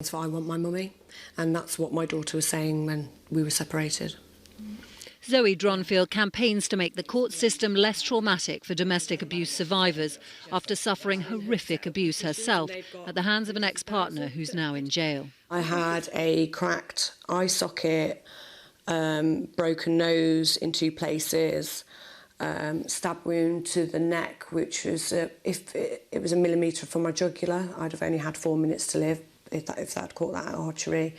So I want my mummy, and that's what my daughter was saying when we were separated. Zoe Dronfield campaigns to make the court system less traumatic for domestic abuse survivors after suffering horrific abuse herself at the hands of an ex-partner who's now in jail. I had a cracked eye socket, broken nose in 2 places, stab wound to the neck, which was, if it was a millimetre from my jugular, I'd have only had 4 minutes to live if that caught that artery.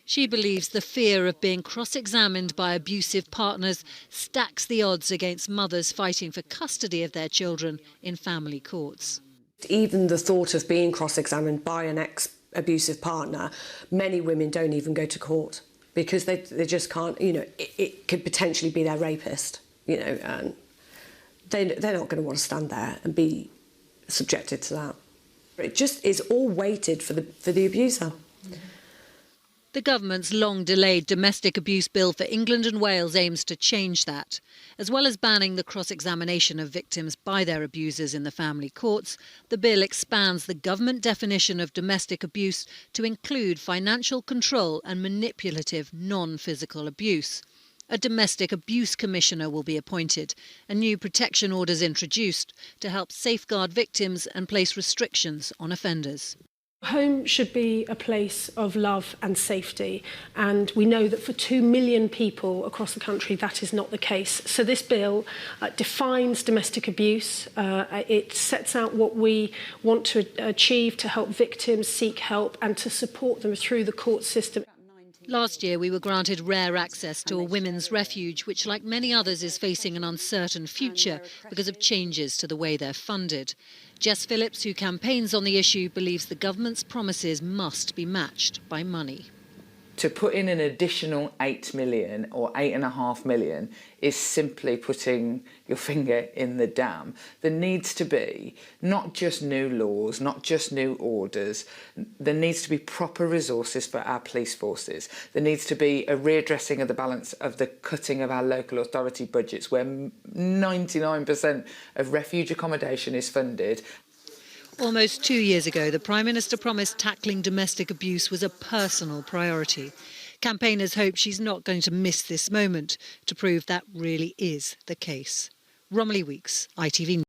She believes the fear of being cross-examined by abusive partners stacks the odds against mothers fighting for custody of their children in family courts. Even the thought of being cross-examined by an ex-abusive partner, many women don't even go to court because they just can't, it could potentially be their rapist, and they're not going to want to stand there and be subjected to that. It just is all weighted for the abuser. The government's long-delayed domestic abuse bill for England and Wales aims to change that. As well as banning the cross-examination of victims by their abusers in the family courts, the bill expands the government definition of domestic abuse to include financial control and manipulative non-physical abuse. A domestic abuse commissioner will be appointed and new protection orders introduced to help safeguard victims and place restrictions on offenders. Home should be a place of love and safety, and we know that for 2 million people across the country that is not the case. So this bill defines domestic abuse. It sets out what we want to achieve to help victims seek help and to support them through the court system. Last year we were granted rare access to a women's refuge, which like many others is facing an uncertain future because of changes to the way they're funded. Jess Phillips, who campaigns on the issue, believes the government's promises must be matched by money. To put in an additional 8 million or 8.5 million is simply putting your finger in the dam. There needs to be not just new laws, not just new orders. There needs to be proper resources for our police forces. There needs to be a readdressing of the balance of the cutting of our local authority budgets, where 99% of refuge accommodation is funded. Almost 2 years ago, the Prime Minister promised tackling domestic abuse was a personal priority. Campaigners hope she's not going to miss this moment to prove that really is the case. Romilly Weeks, ITV News.